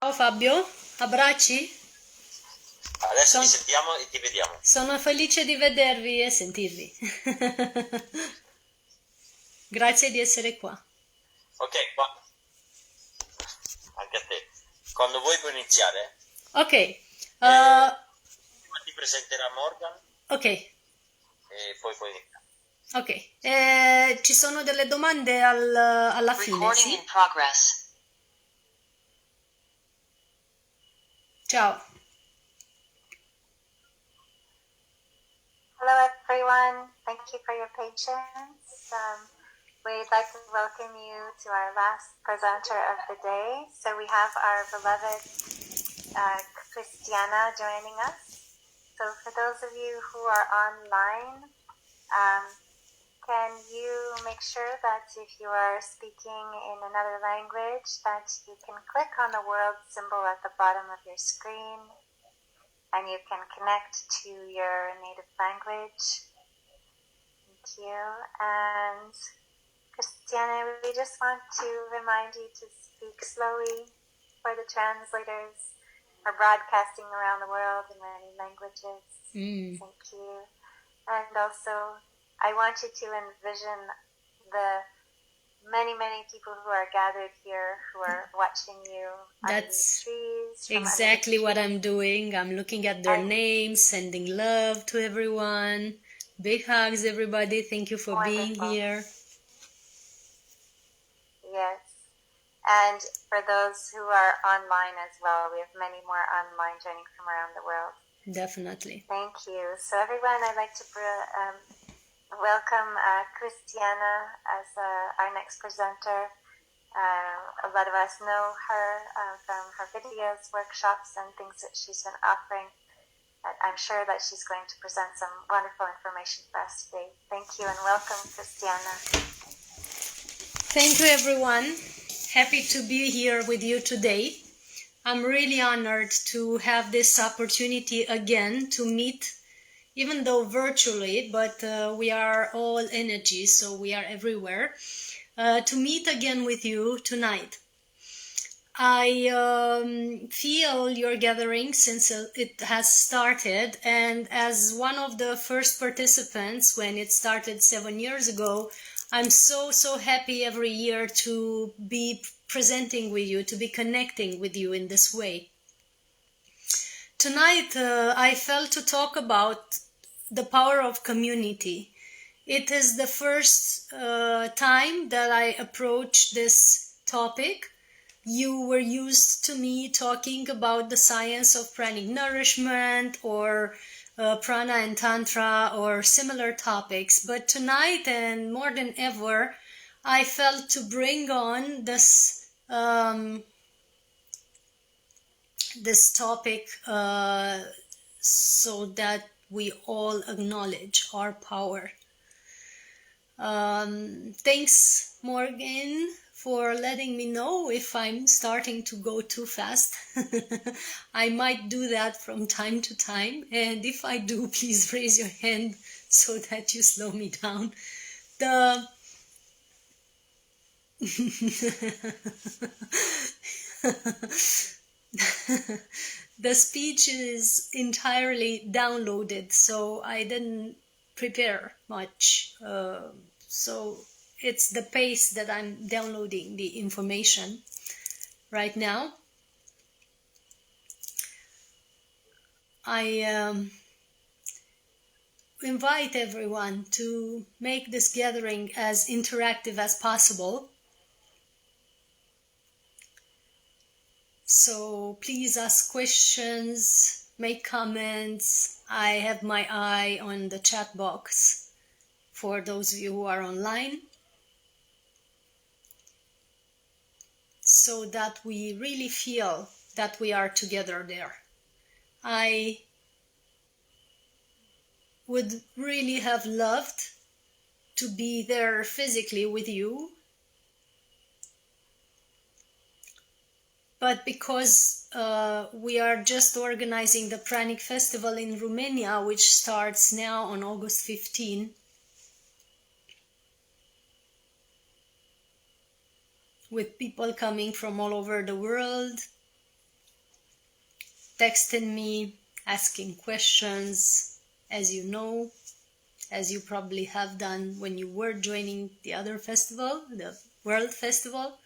Ciao Fabio, abbracci? Adesso ci sentiamo e ti vediamo. Sono felice di vedervi e sentirvi. Grazie di essere qua. Ok, anche a te. Quando vuoi puoi iniziare. Ok, Ti presenterà Morgan ok, e poi puoi iniziare. ok. Ci sono delle domande alla fine, sì? in progress. Ciao. Hello, everyone. Thank you for your patience. We'd like to welcome you to our last presenter of the day. So we have our beloved Christiana joining us. So for those of you who are online, can you make sure that if you are speaking in another language, that you can click on the world symbol at the bottom of your screen and you can connect to your native language. Thank you. And Christiana, we just want to remind you to speak slowly for the translators are broadcasting around the world in many languages. Thank you. And also, I want you to envision the many people who are gathered here who are watching you under That's the trees. exactly what I'm doing. I'm looking at their names, sending love to everyone. Big hugs, everybody. Thank you for being here. Yes. And for those who are online as well, we have many more online joining from around the world. Definitely. Thank you. So everyone, I'd like to welcome Christiana as our next presenter. A lot of us know her from her videos, workshops, and things that she's been offering. I'm sure that she's going to present some wonderful information for us today. Thank you and welcome, Christiana. Thank you, everyone. Happy to be here with you today. I'm really honored to have this opportunity again to meet, even though virtually, but we are all energy, so we are everywhere, to meet again with you tonight. I feel your gathering since it has started, and as one of the first participants when it started 7 years ago, I'm so happy every year to be presenting with you, to be connecting with you in this way. Tonight I felt to talk about the power of community. It is the first time that I approach this topic. You were used to me talking about the science of pranic nourishment or prana and tantra or similar topics, but tonight and more than ever I felt to bring on this this topic so that we all acknowledge our power. Thanks, Morgan, for letting me know if I'm starting to go too fast. I might do that from time to time, and if I do, please raise your hand so that you slow me down. The speech is entirely downloaded, so I didn't prepare much. So it's the pace that I'm downloading the information right now. I invite everyone to make this gathering as interactive as possible. So please ask questions, make comments. I have my eye on the chat box for those of you who are online, so that we really feel that we are together there. I would really have loved to be there physically with you, but because we are just organizing the Pranic Festival in Romania, which starts now on August 15, with people coming from all over the world, texting me, asking questions, as you know, as you probably have done when you were joining the other festival, the World Festival.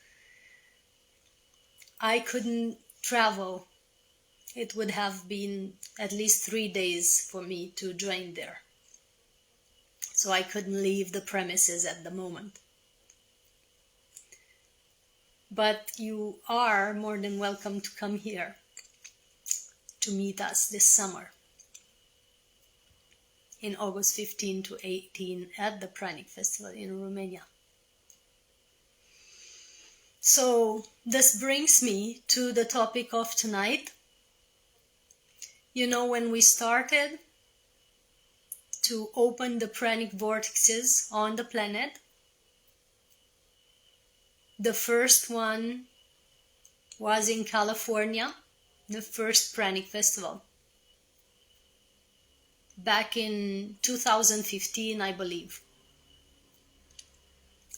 I couldn't travel. It would have been at least 3 days for me to join there. So I couldn't leave the premises at the moment. But you are more than welcome to come here to meet us this summer in August 15 to 18 at the Pranic Festival in Romania. So this brings me to the topic of tonight. You know, when we started to open the pranic vortexes on the planet, the first one was in California, the first Pranic Festival, back in 2015, I believe.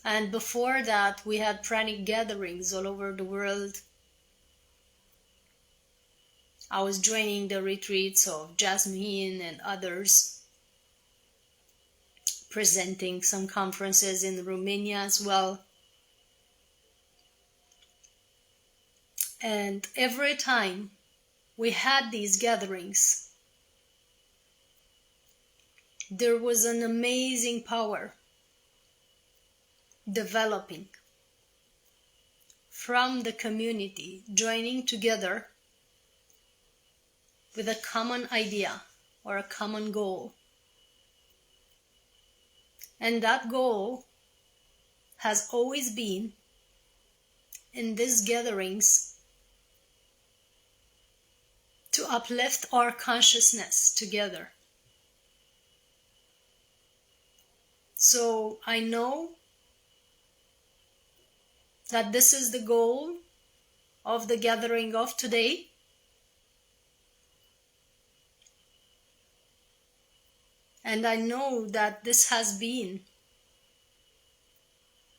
And before that, we had pranic gatherings all over the world. I was joining the retreats of Jasmine and others, presenting some conferences in Romania as well. And every time we had these gatherings, there was an amazing power developing from the community, joining together with a common idea or a common goal. And that goal has always been, in these gatherings, to uplift our consciousness together. So I know that this is the goal of the gathering of today. And I know that this has been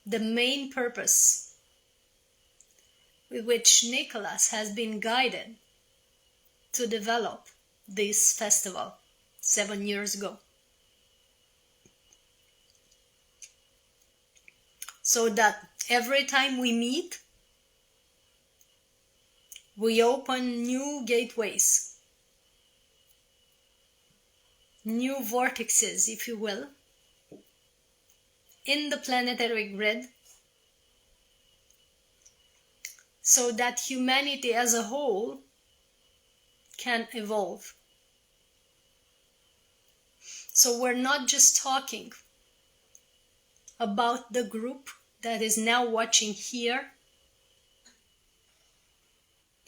the main purpose with which Nicholas has been guided to develop this festival 7 years ago. So that every time we meet, we open new gateways, new vortexes, if you will, in the planetary grid, so that humanity as a whole can evolve. So we're not just talking about the group that is now watching here.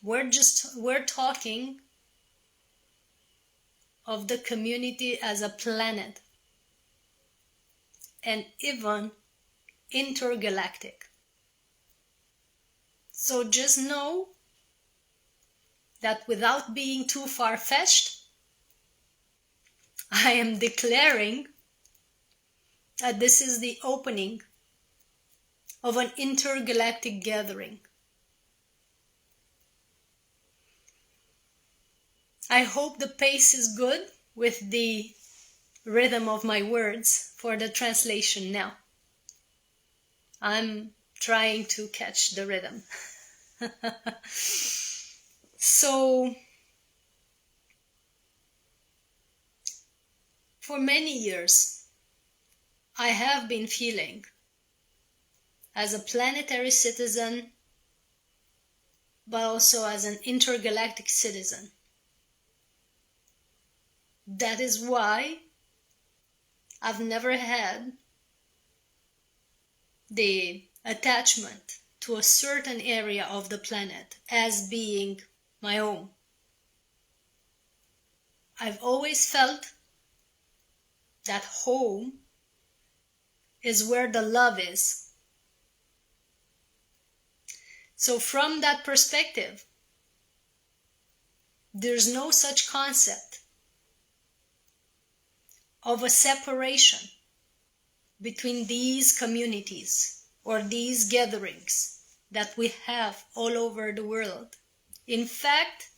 We're talking of the community as a planet, and even intergalactic. So just know that without being too far-fetched, I am declaring that this is the opening of an intergalactic gathering. I hope the pace is good with the rhythm of my words for the translation now. I'm trying to catch the rhythm. So, for many years, I have been feeling, as a planetary citizen, but also as an intergalactic citizen. That is why I've never had the attachment to a certain area of the planet as being my own. I've always felt that home is where the love is. So from that perspective, there's no such concept of a separation between these communities or these gatherings that we have all over the world. In fact,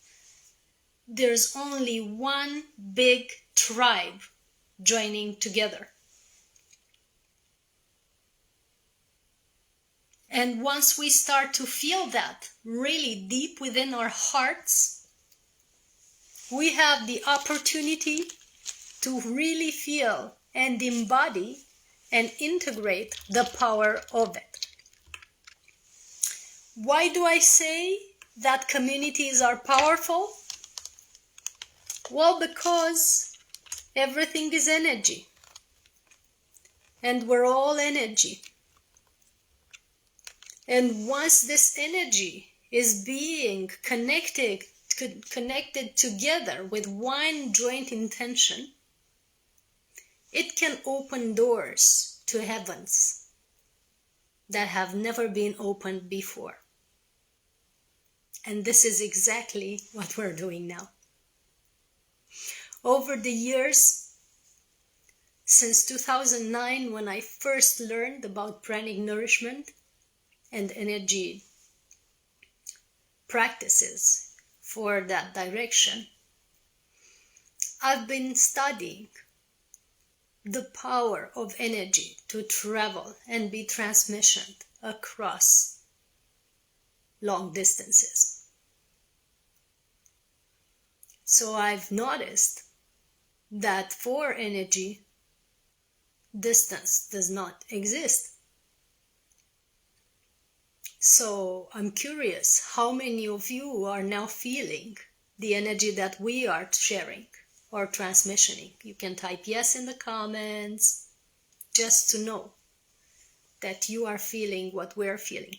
there's only one big tribe joining together. And once we start to feel that really deep within our hearts, we have the opportunity to really feel and embody and integrate the power of it. Why do I say that communities are powerful? Well, because everything is energy, and we're all energy. And once this energy is being connected together with one joint intention, it can open doors to heavens that have never been opened before. And this is exactly what we're doing now. Over the years, since 2009, when I first learned about pranic nourishment and energy practices for that direction, I've been studying the power of energy to travel and be transmissioned across long distances. So I've noticed that for energy, distance does not exist. So I'm curious how many of you are now feeling the energy that we are sharing or transmissioning. You can type yes in the comments just to know that you are feeling what we're feeling.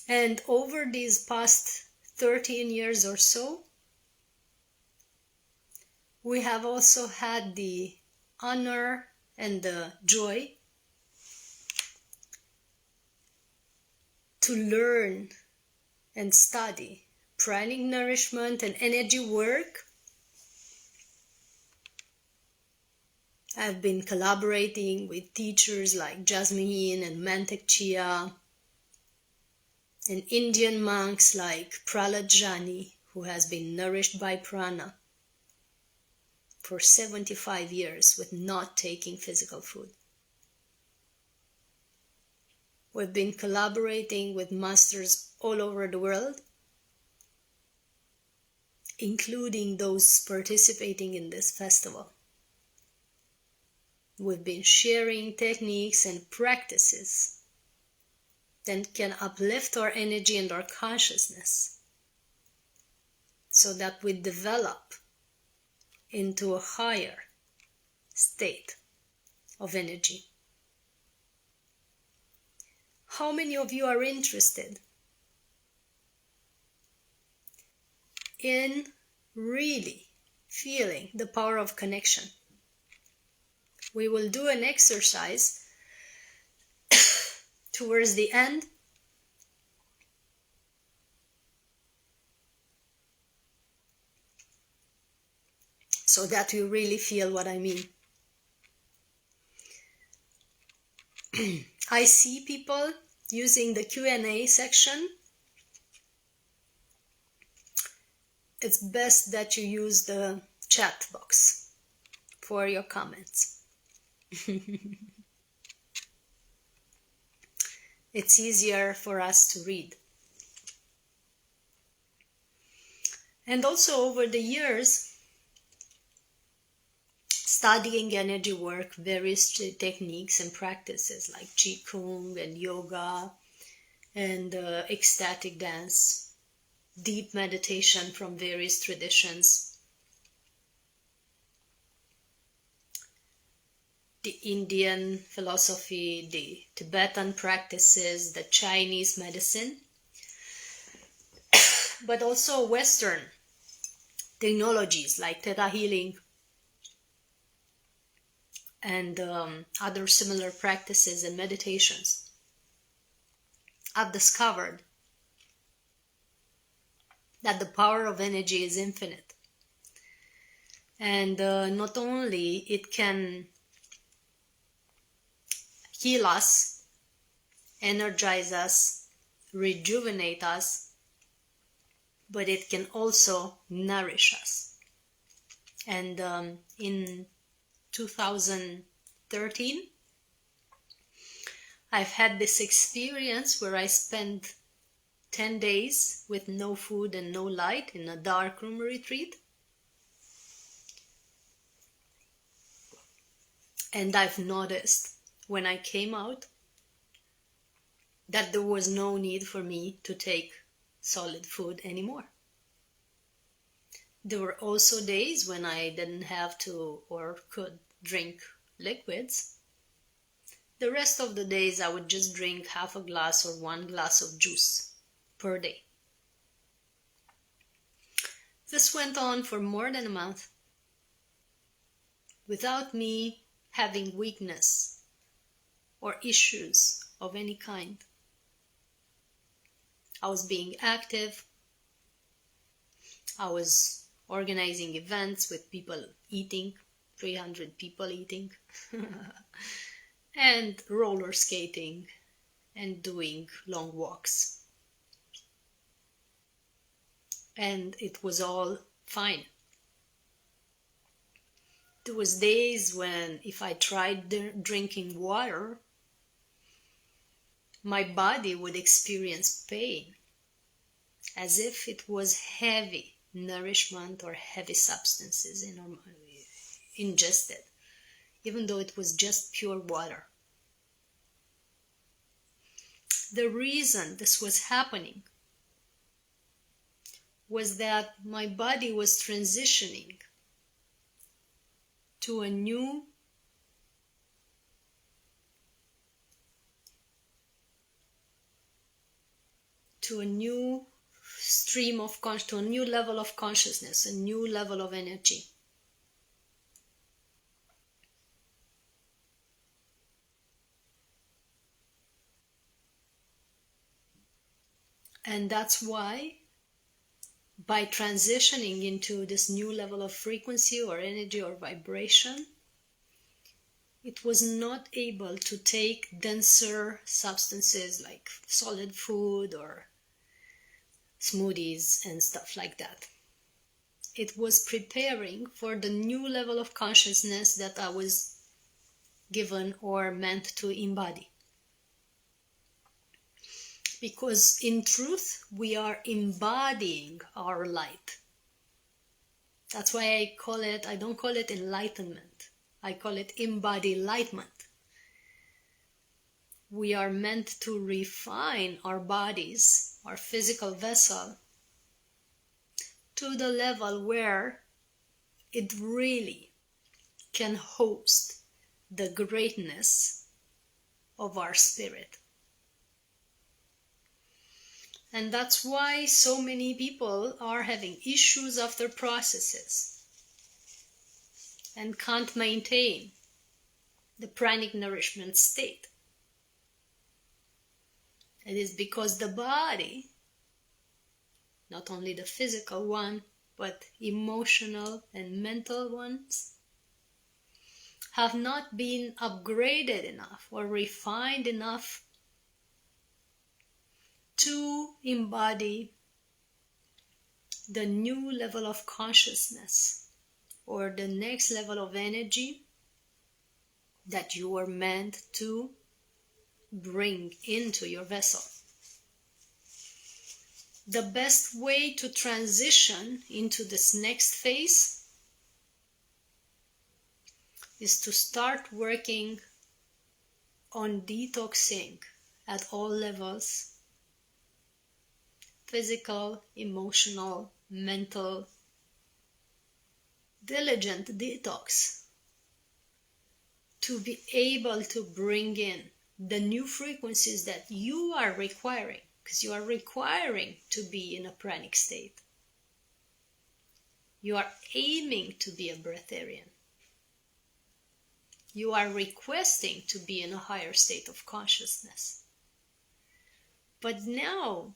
And over these past 13 years or so, we have also had the honor and the joy to learn and study pranic nourishment and energy work. I've been collaborating with teachers like Jasmine and Mantek Chia, and Indian monks like Prahlad Jani, who has been nourished by prana for 75 years with not taking physical food. We've been collaborating with masters all over the world, including those participating in this festival. We've been sharing techniques and practices that can uplift our energy and our consciousness so that we develop into a higher state of energy. How many of you are interested in really feeling the power of connection? We will do an exercise towards the end so that you really feel what I mean. I see people using the Q&A section. It's best that you use the chat box for your comments. It's easier for us to read. And also over the years, studying energy work, various techniques and practices like Qigong and yoga and ecstatic dance, deep meditation from various traditions, the Indian philosophy, the Tibetan practices, the Chinese medicine, but also Western technologies like Theta healing and other similar practices and meditations. I've discovered that the power of energy is infinite. And not only it can heal us, energize us, rejuvenate us, but it can also nourish us. And in 2013, I've had this experience where I spent 10 days with no food and no light in a dark room retreat. And I've noticed when I came out that there was no need for me to take solid food anymore. There were also days when I didn't have to or could drink liquids. The rest of the days I would just drink half a glass or 1 glass of juice per day. This went on for more than a month without me having weakness or issues of any kind. I was being active. I was organizing events with people eating, 300 people eating, and roller skating and doing long walks. And it was all fine. There was days when if I tried drinking water, my body would experience pain, as if it was heavy nourishment or heavy substances ingested, even though it was just pure water. The reason this was happening was that my body was transitioning to a new stream of to a new level of consciousness, a new level of energy. And that's why by transitioning into this new level of frequency or energy or vibration, it was not able to take denser substances like solid food or smoothies and stuff like that. It was preparing for the new level of consciousness that I was given or meant to embody. Because in truth, we are embodying our light. That's why I don't call it enlightenment. I call it embody-lightment. We are meant to refine our bodies, our physical vessel, to the level where it really can host the greatness of our spirit. And that's why so many people are having issues after processes and can't maintain the pranic nourishment state. It is because the body, not only the physical one, but emotional and mental ones, have not been upgraded enough or refined enough to embody the new level of consciousness or the next level of energy that you are meant to bring into your vessel. The best way to transition into this next phase is to start working on detoxing at all levels: physical, emotional, mental, diligent detox, to be able to bring in the new frequencies that you are requiring, because you are requiring to be in a pranic state. You are aiming to be a breatharian. You are requesting to be in a higher state of consciousness. But now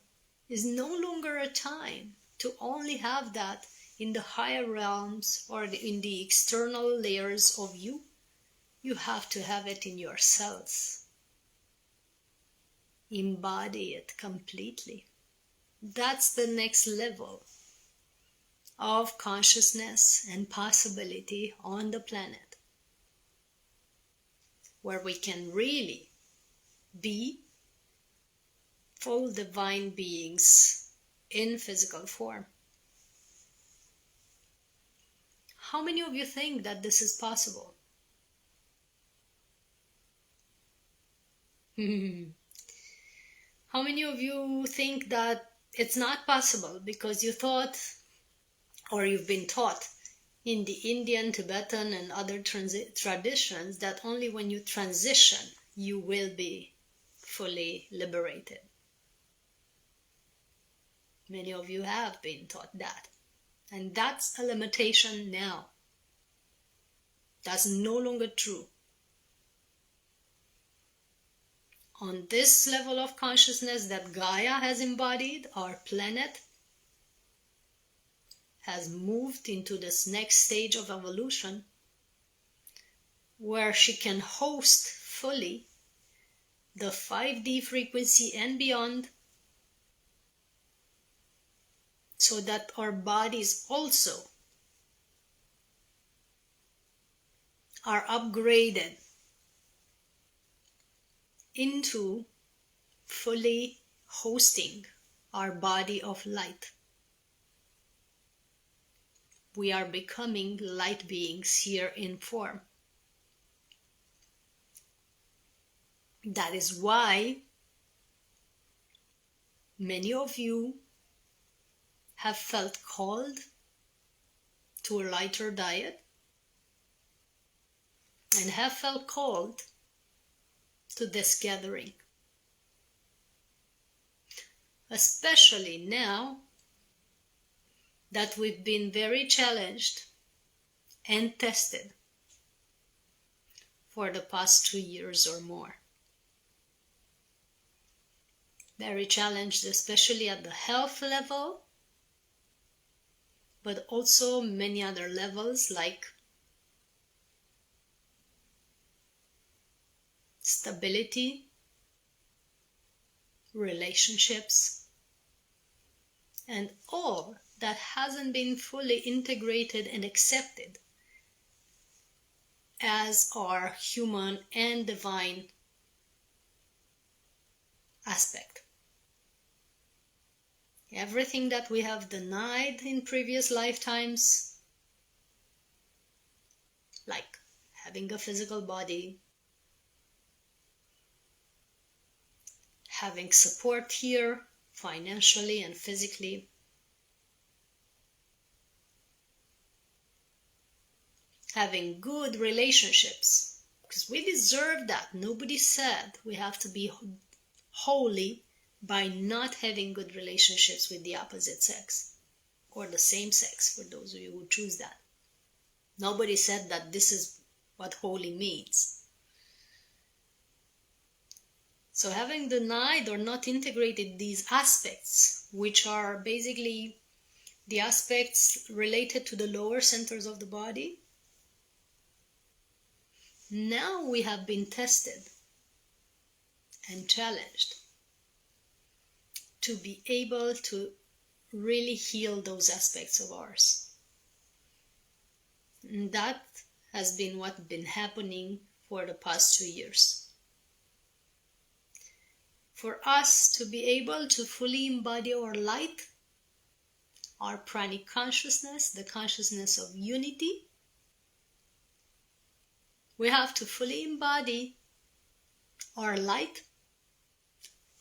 is no longer a time to only have that in the higher realms or in the external layers of you. You have to have it in your cells. embody it completely. That's the next level of consciousness and possibility on the planet, where we can really be full divine beings in physical form. How many of you think that this is possible? How many of you think that it's not possible because you thought, or you've been taught in the Indian, Tibetan, and other traditions that only when you transition you will be fully liberated? Many of you have been taught that. And that's a limitation now. That's no longer true. On this level of consciousness that Gaia has embodied, our planet has moved into this next stage of evolution where she can host fully the 5D frequency and beyond, so that our bodies also are upgraded into fully hosting our body of light. We are becoming light beings here in form. That is why many of you have felt called to a lighter diet and have felt called to this gathering. Especially now that we've been very challenged and tested for the past 2 years or more. Very challenged, especially at the health level, but also many other levels like stability, relationships, and all that hasn't been fully integrated and accepted as our human and divine aspect. Everything that we have denied in previous lifetimes, like having a physical body, having support here financially and physically, having good relationships, because we deserve that. Nobody said we have to be holy by not having good relationships with the opposite sex or the same sex, for those of you who choose that. Nobody said that this is what holy means. So having denied or not integrated these aspects, which are basically the aspects related to the lower centers of the body, now we have been tested and challenged to be able to really heal those aspects of ours. And that has been what's been happening for the past 2 years. For us to be able to fully embody our light, our pranic consciousness, the consciousness of unity, we have to fully embody our light,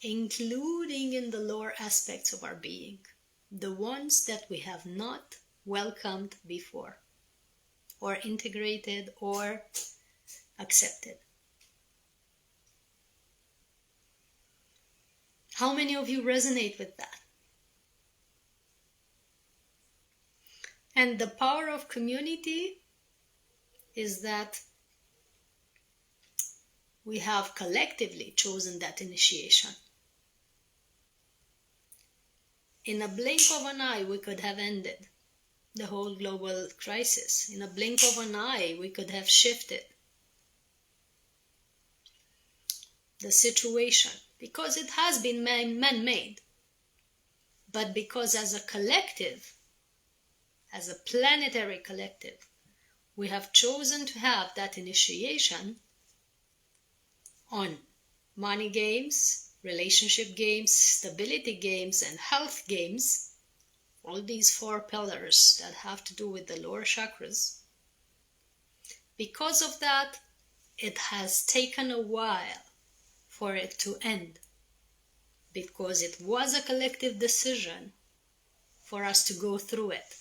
including in the lower aspects of our being, the ones that we have not welcomed before, or integrated or accepted. How many of you resonate with that? And the power of community is that we have collectively chosen that initiation. In a blink of an eye, we could have ended the whole global crisis. In a blink of an eye, we could have shifted the situation because it has been man-made, but because as a collective, as a planetary collective, we have chosen to have that initiation on money games, relationship games, stability games, and health games, all these 4 pillars that have to do with the lower chakras. Because of that, it has taken a while for it to end, because it was a collective decision for us to go through it.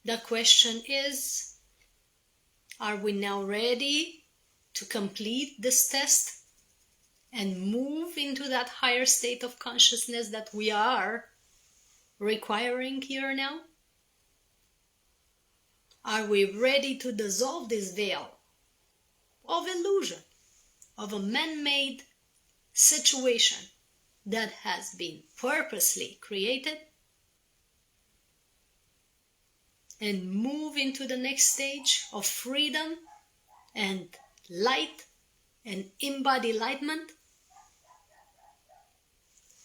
The question is, are we now ready to complete this test and move into that higher state of consciousness that we are requiring here now? Are we ready to dissolve this veil of illusion, of a man-made situation that has been purposely created, and move into the next stage of freedom and light and embodiment?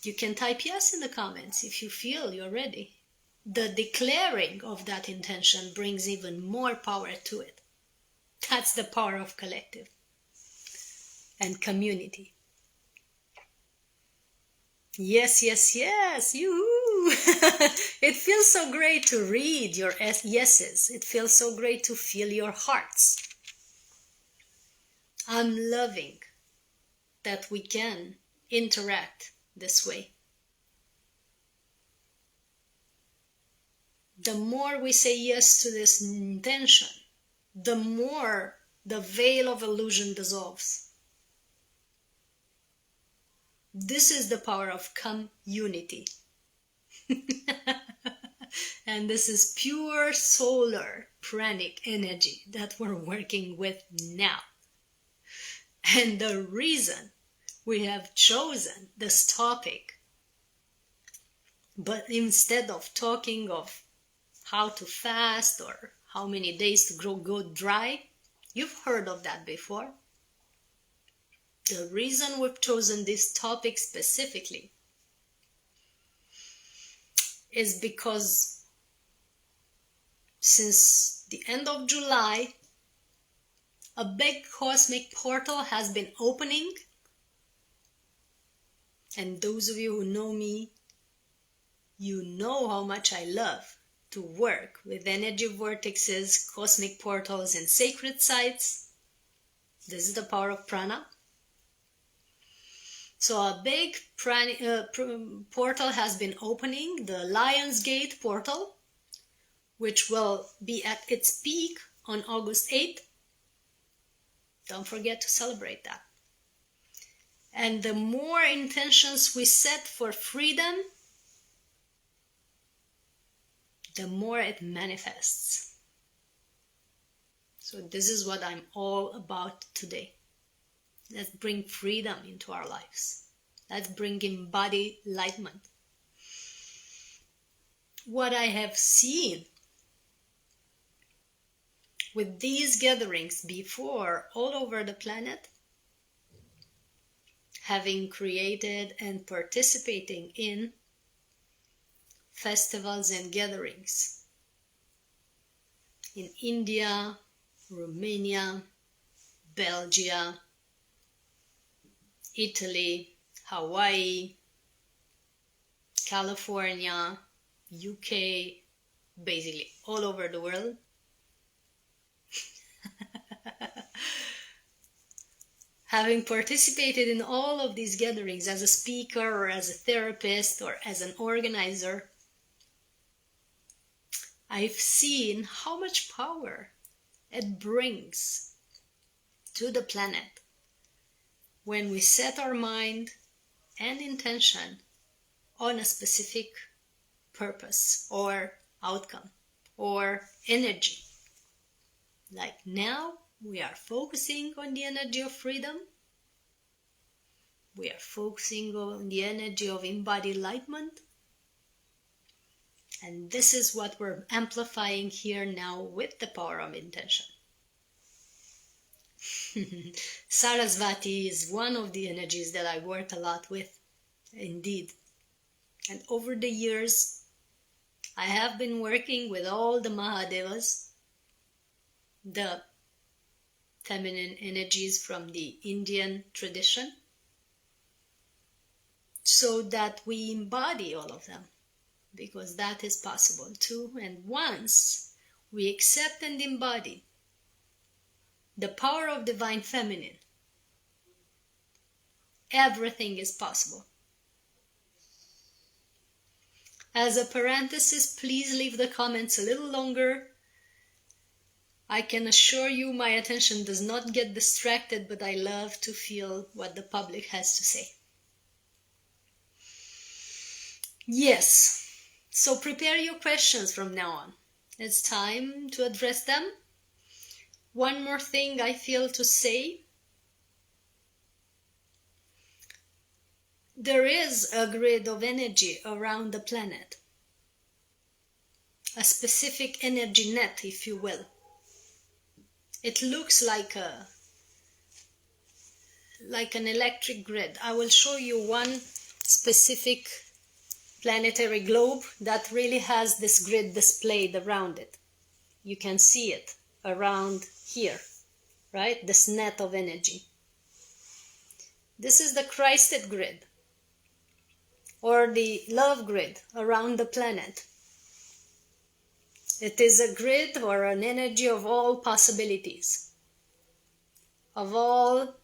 You can type yes in the comments if you feel you're ready. The declaring of that intention brings even more power to it. That's the power of collective and community. Yes, yes, yes, yoo-hoo! It feels so great to read your yeses. It feels so great to feel your hearts. I'm loving that we can interact this way. The more we say yes to this intention, the more the veil of illusion dissolves. This is the power of community. And this is pure solar pranic energy that we're working with now. And the reason we have chosen this topic, but instead of talking of how to fast or how many days to go dry, you've heard of that before. The reason we've chosen this topic specifically is because since the end of July, a big cosmic portal has been opening. And those of you who know me, you know how much I love to work with energy vortexes, cosmic portals, and sacred sites. This is the power of prana. So a big portal has been opening, the Lion's Gate portal, which will be at its peak on August 8th. Don't forget to celebrate that. And the more intentions we set for freedom, the more it manifests. So this is what I'm all about today. Let's bring freedom into our lives. Let's bring embodied enlightenment. What I have seen with these gatherings before all over the planet, having created and participating in festivals and gatherings in India, Romania, Belgium, Italy, Hawaii, California, UK, basically all over the world. Having participated in all of these gatherings as a speaker or as a therapist or as an organizer, I've seen how much power it brings to the planet when we set our mind and intention on a specific purpose or outcome or energy. Like now, we are focusing on the energy of freedom. We are focusing on the energy of embodied enlightenment. And this is what we're amplifying here now with the power of intention. Sarasvati is one of the energies that I work a lot with, indeed. And over the years, I have been working with all the Mahadevas, the feminine energies from the Indian tradition, so that we embody all of them, because that is possible too. And once we accept and embody the power of divine feminine, everything is possible. As a parenthesis, please leave the comments a little longer. I can assure you my attention does not get distracted, but I love to feel what the public has to say. Yes, so prepare your questions from now on. It's time to address them. One more thing I feel to say. There is a grid of energy around the planet, a specific energy net, if you will. It looks like an electric grid. I will show you one specific planetary globe that really has this grid displayed around it. You can see it around here, right? This net of energy. This is the Christed grid, or the love grid around the planet. It is a grid or an energy of all possibilities, of all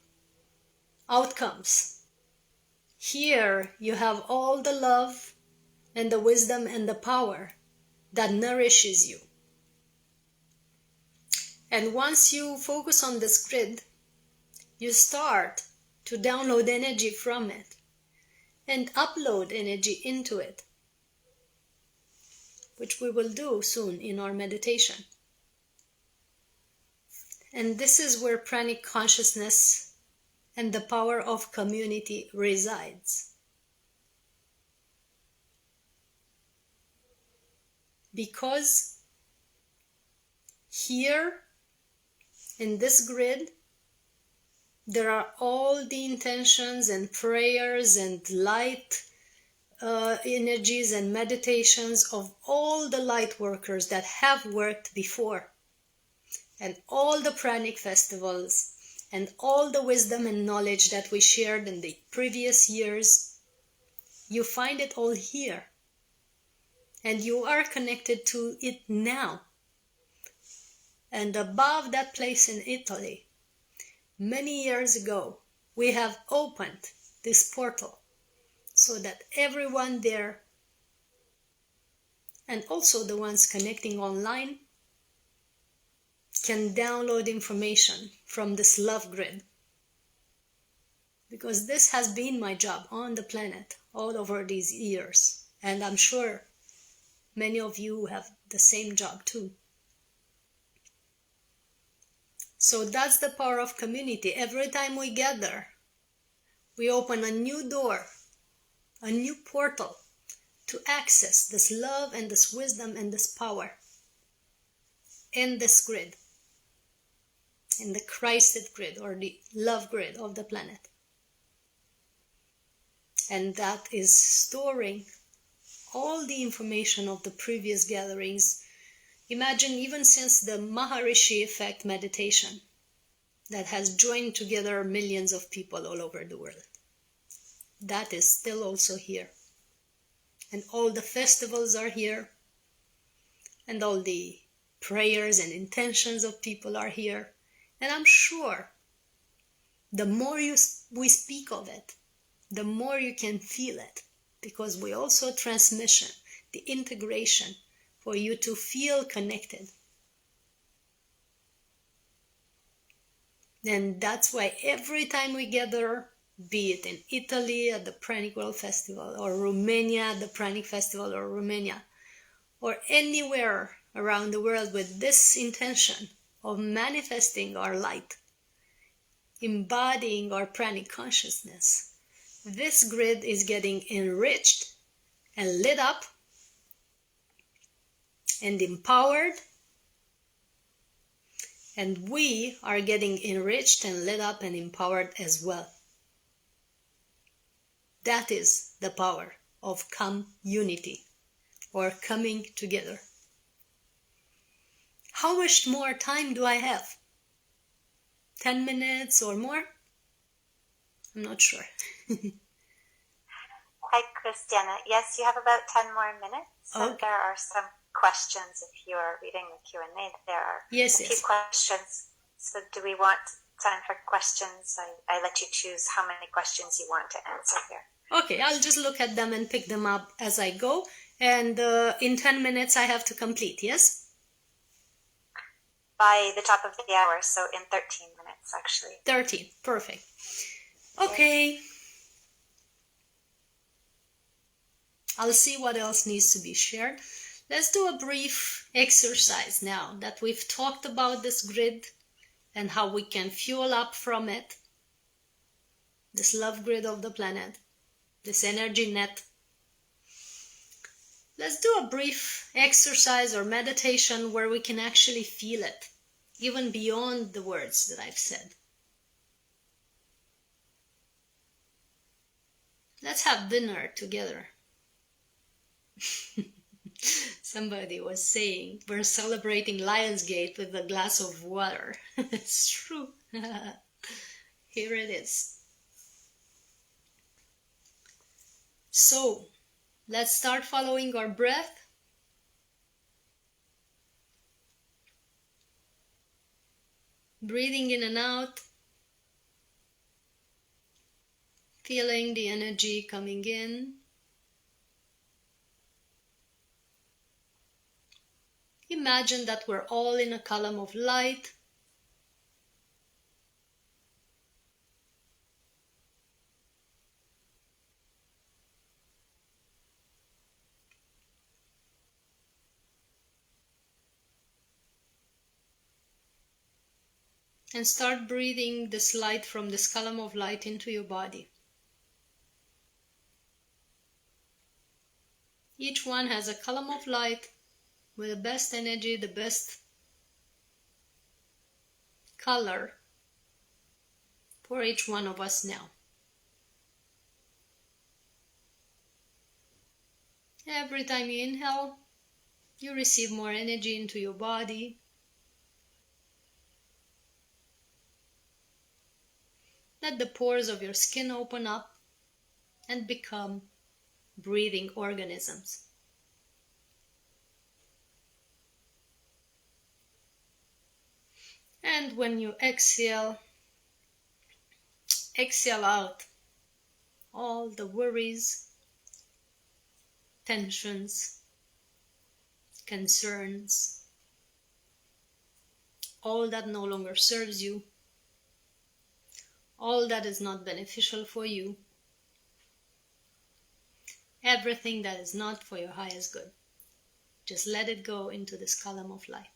outcomes. Here you have all the love and the wisdom and the power that nourishes you. And once you focus on this grid, you start to download energy from it and upload energy into it, which we will do soon in our meditation. And this is where pranic consciousness and the power of community resides. Because here in this grid, there are all the intentions and prayers and light energies and meditations of all the light workers that have worked before, and all the pranic festivals and all the wisdom and knowledge that we shared in the previous years. You find it all here, and you are connected to it now. And above that place in Italy, many years ago, we have opened this portal so that everyone there, and also the ones connecting online, can download information from this love grid. Because this has been my job on the planet all over these years, and I'm sure many of you have the same job too. So that's the power of community. Every time we gather, we open a new door, a new portal to access this love and this wisdom and this power in this grid, in the Christed grid or the love grid of the planet. And that is storing all the information of the previous gatherings. Imagine, even since the Maharishi effect meditation that has joined together millions of people all over the world. That is still also here. And all the festivals are here. And all the prayers and intentions of people are here. And I'm sure the more we speak of it, the more you can feel it. Because we also transmission, the integration, for you to feel connected. And that's why every time we gather, be it in Italy at the Pranic World Festival, or Romania at the Pranic Festival, or Romania, or anywhere around the world with this intention of manifesting our light, embodying our pranic consciousness, this grid is getting enriched and lit up and empowered And we are getting enriched and lit up and empowered as well. That is the power of community, or coming together. How much more time do I have? 10 minutes or more? I'm not sure. Hi, Christiana. Yes, you have about 10 more minutes. Okay. There are some questions. If you are reading the Q&A, there are a few questions. So do we want time for questions? I let you choose how many questions you want to answer here. Okay, I'll just look at them and pick them up as I go. And in 10 minutes I have to complete, yes? By the top of the hour, so in 13 minutes actually. 13, perfect. Okay. I'll see what else needs to be shared. Let's do a brief exercise now that we've talked about this grid and how we can fuel up from it. This love grid of the planet, this energy net. Let's do a brief exercise or meditation where we can actually feel it, even beyond the words that I've said. Let's have dinner together. Somebody was saying we're celebrating Lionsgate with a glass of water. It's true. Here it is. So, let's start following our breath. Breathing in and out. Feeling the energy coming in. Imagine that we're all in a column of light. And start breathing this light from this column of light into your body. Each one has a column of light with the best energy, the best color for each one of us now. Every time you inhale, you receive more energy into your body. Let the pores of your skin open up and become breathing organisms. And when you exhale, exhale out all the worries, tensions, concerns, all that no longer serves you, all that is not beneficial for you, everything that is not for your highest good. Just let it go into this column of light.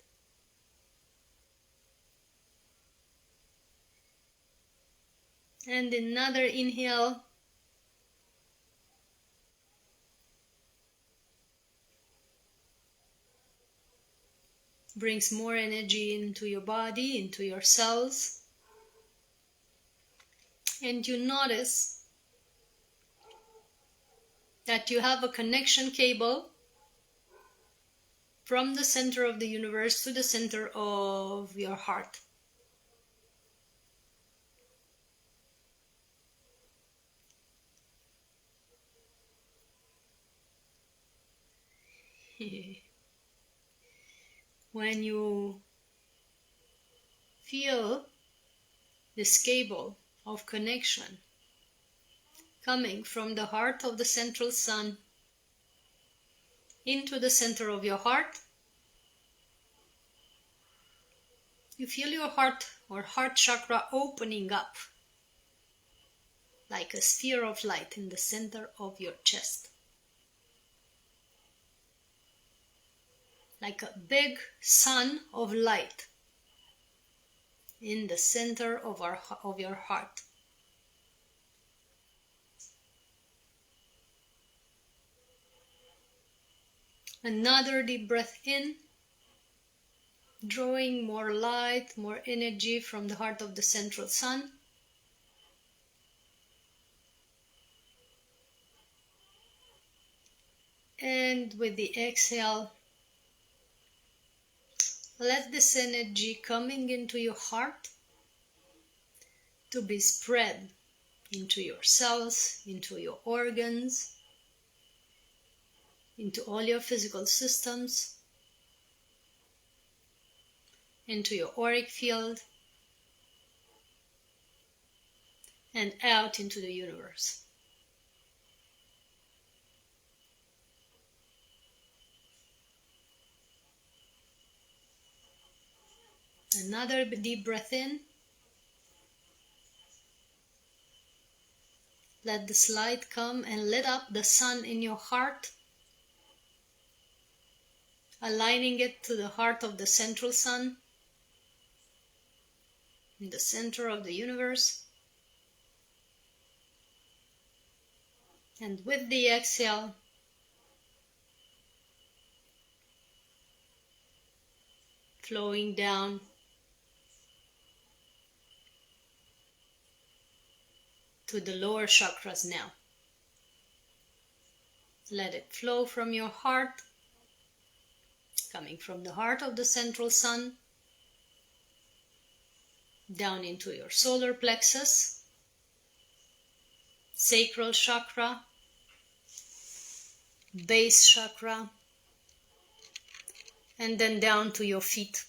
And another inhale. Brings more energy into your body, into your cells. And you notice that you have a connection cable from the center of the universe to the center of your heart. When you feel this cable of connection coming from the heart of the central sun into the center of your heart, you feel your heart or heart chakra opening up like a sphere of light in the center of your chest. Like a big sun of light in the center of your heart. Another deep breath in. drawing more light, more energy from the heart of the central sun. And with the exhale, let this energy coming into your heart to be spread into your cells, into your organs, into all your physical systems, into your auric field, and out into the universe. Another deep breath in. Let this light come and lit up the sun in your heart, aligning it to the heart of the central sun, in the center of the universe. And with the exhale, flowing down to the lower chakras now. Let it flow from your heart, coming from the heart of the central sun, down into your solar plexus, sacral chakra, base chakra, and then down to your feet.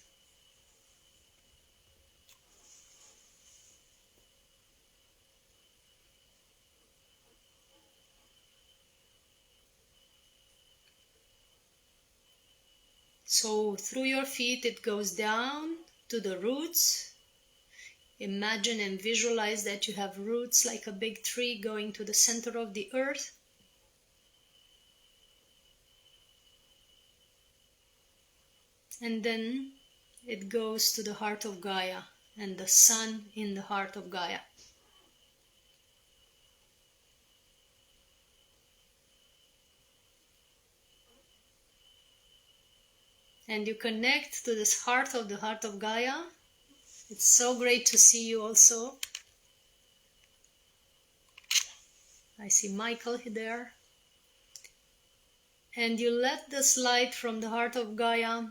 So through your feet it goes down to the roots. Imagine and visualize that you have roots like a big tree going to the center of the earth. And then it goes to the heart of Gaia and the sun in the heart of Gaia. And you connect to this heart of the heart of Gaia. It's so great to see you also. I see Michael there. And you let this light from the heart of Gaia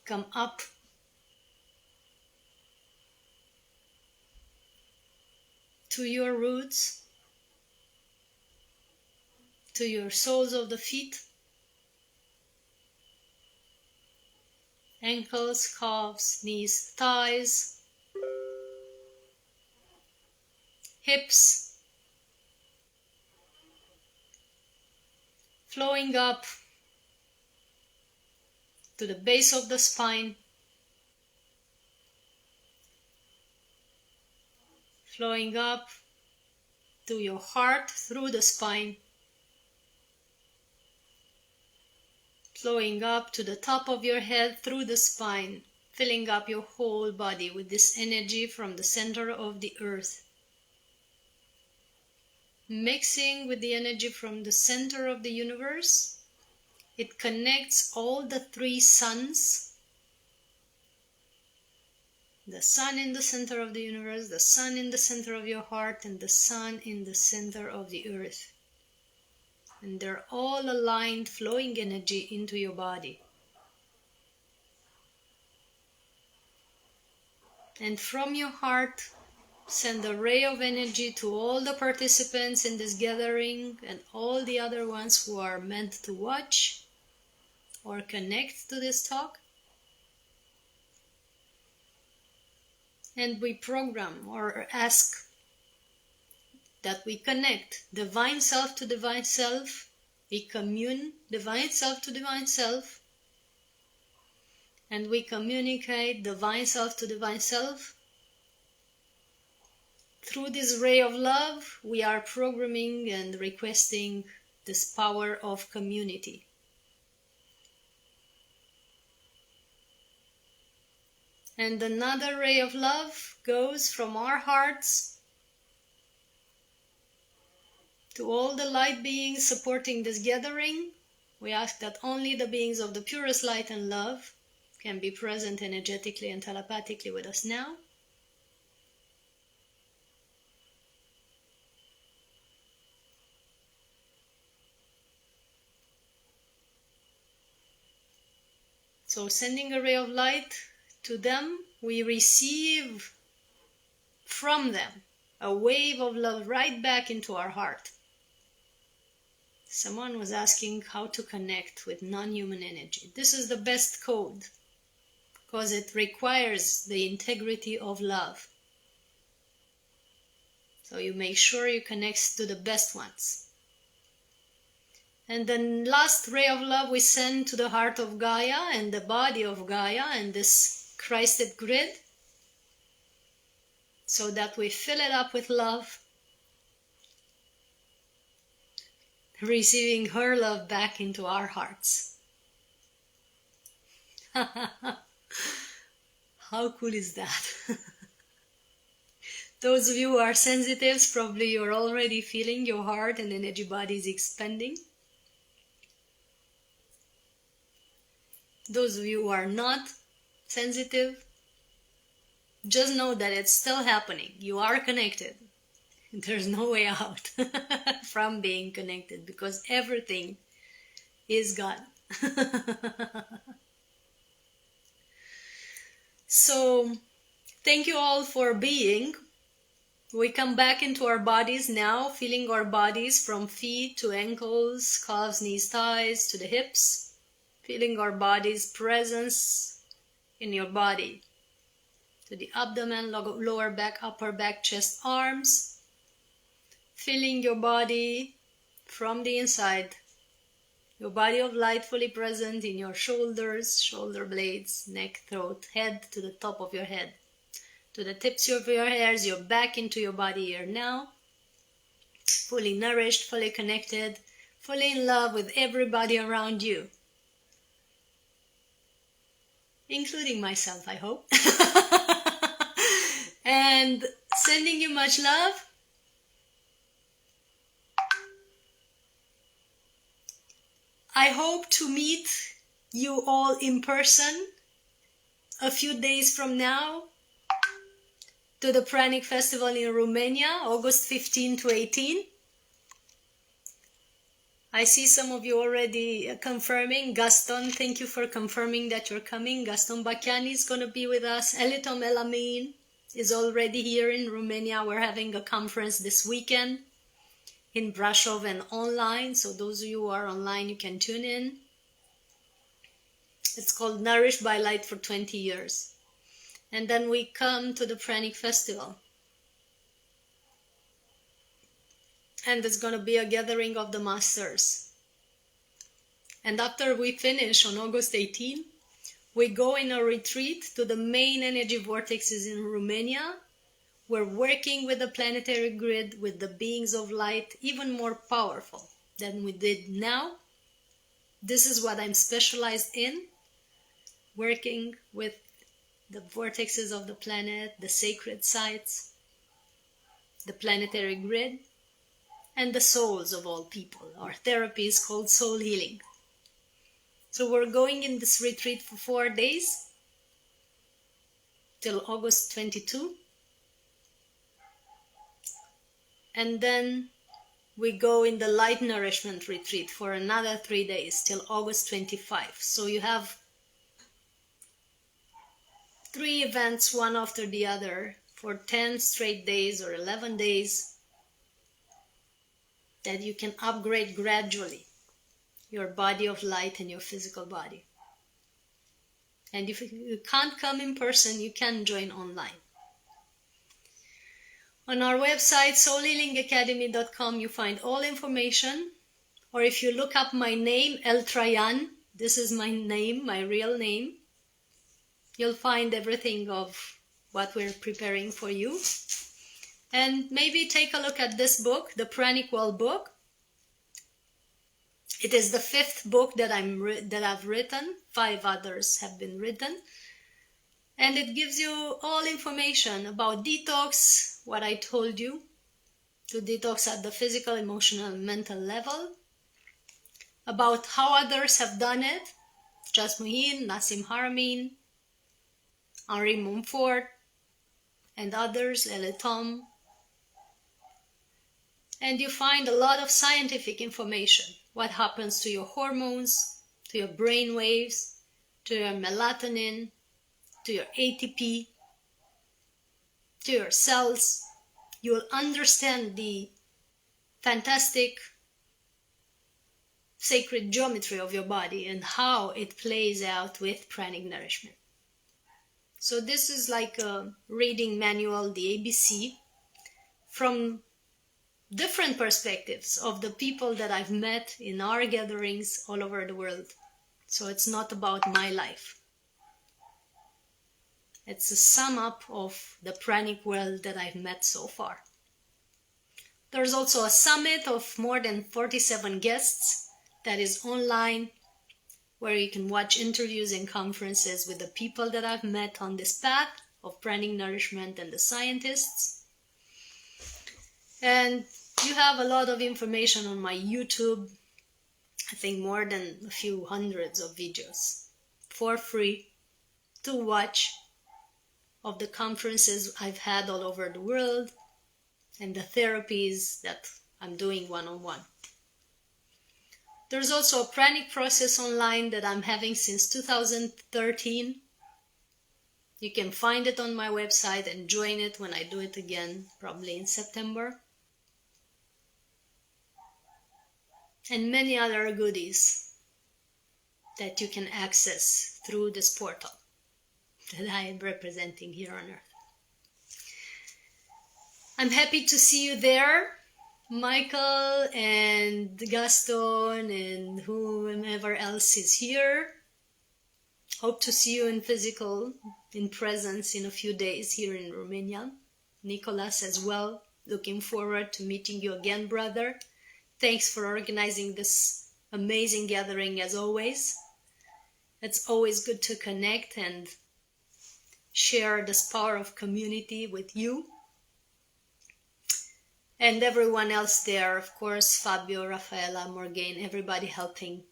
come up to your roots, to your soles of the feet, ankles, calves, knees, thighs, hips, flowing up to the base of the spine, flowing up to your heart through the spine, flowing up to the top of your head through the spine, filling up your whole body with this energy from the center of the earth. Mixing with the energy from the center of the universe, it connects all the three suns. The sun in the center of the universe, the sun in the center of your heart, and the sun in the center of the earth. And they're all aligned, flowing energy into your body. And from your heart, send a ray of energy to all the participants in this gathering and all the other ones who are meant to watch or connect to this talk. And we program or ask that we connect divine self to divine self, we commune divine self to divine self, and we communicate divine self to divine self. Through this ray of love, we are programming and requesting this power of community. And another ray of love goes from our hearts to all the light beings supporting this gathering. We ask that only the beings of the purest light and love can be present energetically and telepathically with us now. So sending a ray of light to them, we receive from them a wave of love right back into our heart. Someone was asking how to connect with non-human energy. This is the best code because it requires the integrity of love. So you make sure you connect to the best ones. And the last ray of love we send to the heart of Gaia and the body of Gaia and this Christed grid, so that we fill it up with love, receiving her love back into our hearts. How cool is that? Those of you who are sensitives, probably you're already feeling your heart and energy body is expanding. Those of you who are not sensitive, just know that it's still happening. You are connected. There's no way out from being connected because everything is God. So, thank you all for being. We come back into our bodies now, feeling our bodies from feet to ankles, calves, knees, thighs to the hips. Feeling our body's presence in your body. To the abdomen, lower back, upper back, chest, arms. Feeling your body from the inside. Your body of light fully present in your shoulders, shoulder blades, neck, throat, head to the top of your head. To the tips of your hairs, you're back into your body here now. Fully nourished, fully connected, fully in love with everybody around you. Including myself, I hope. And sending you much love. I hope to meet you all in person a few days from now to the Pranic Festival in Romania, August 15 to 18. I see some of you already confirming. Gaston, thank you for confirming that you're coming. Gaston Bachiani is going to be with us. Elitom Elamin is already here in Romania. We're having a conference this weekend in Brasov and online. So those of you who are online, you can tune in. It's called Nourished by Light for 20 years. And then we come to the Pranic Festival. And it's going to be a gathering of the masters. And after we finish on August 18, we go in a retreat to the main energy vortexes in Romania. We're working with the planetary grid, with the beings of light, even more powerful than we did now. This is what I'm specialized in, working with the vortexes of the planet, the sacred sites, the planetary grid, and the souls of all people. Our therapy is called soul healing. So we're going in this retreat for 4 days till August 22. And then we go in the light nourishment retreat for another 3 days till August 25. So you have 3 events, one after the other, for 10 straight days or 11 days, that you can upgrade gradually your body of light and your physical body. And if you can't come in person, you can join online. On our website, soulhealingacademy.com, you find all information. Or if you look up my name, Eltrayan, this is my name, my real name, you'll find everything of what we're preparing for you. And maybe take a look at this book, the Pranic Well book. It is the 5th book that I've written. 5 others have been written. And it gives you all information about detox, what I told you, to detox at the physical, emotional, and mental level, about how others have done it, Jasmuheen, Nassim Haramein, Henri Montfort, and others, Lele Tom. And you find a lot of scientific information. What happens to your hormones, to your brain waves, to your melatonin, to your ATP, to your cells. You'll understand the fantastic sacred geometry of your body and how it plays out with pranic nourishment. So this is like a reading manual, the ABC, from different perspectives of the people that I've met in our gatherings all over the world. So it's not about my life. It's a sum up of the pranic world that I've met so far. There's also a summit of more than 47 guests that is online, where you can watch interviews and conferences with the people that I've met on this path of pranic nourishment and the scientists. And you have a lot of information on my YouTube, I think more than a few hundreds of videos for free to watch of the conferences I've had all over the world and the therapies that I'm doing one-on-one. There's also a pranic process online that I'm having since 2013. You can find it on my website and join it when I do it again, probably in September. And many other goodies that you can access through this portal that I am representing here on Earth. I'm happy to see you there, Michael and Gaston and whomever else is here. Hope to see you in presence in a few days here in Romania. Nicholas as well. Looking forward to meeting you again, brother. Thanks for organizing this amazing gathering as always. It's always good to connect and share this power of community with you. And everyone else there, of course, Fabio, Rafaela, Morgane, everybody helping,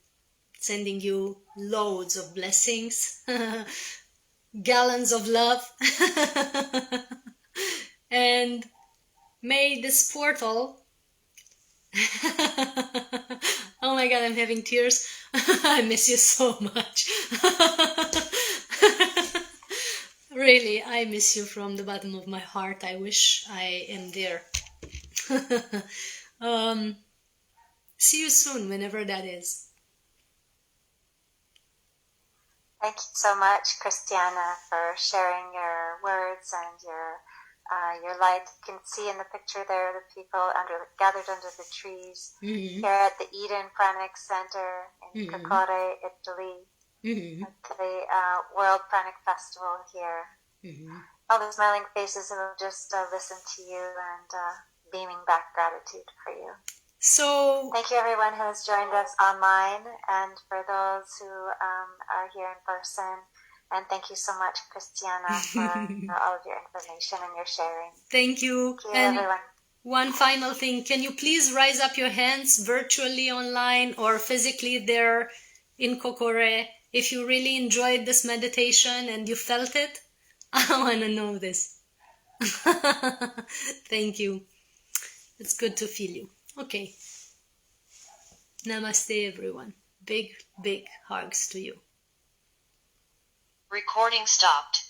sending you loads of blessings, gallons of love. And may this portal... Oh my God, I'm having tears. I miss you so much. Really, I miss you from the bottom of my heart. I wish I am there. See you soon, whenever that is. Thank you so much, Christiana, for sharing your words and your light. You can see in the picture there the people gathered under the trees here at the Eden Pranic Center in Cocore, Italy, at the World Pranic Festival here. All the smiling faces who have just listened to you and beaming back gratitude for you. So thank you everyone who has joined us online, and for those who are here in person. And thank you so much, Christiana, for all of your information and your sharing. Thank you. Thank you, everyone. One final thing, can you please raise up your hands virtually online or physically there in Kokore if you really enjoyed this meditation and you felt it? I want to know this. Thank you. It's good to feel you. Okay. Namaste, everyone. Big, big hugs to you. Recording stopped.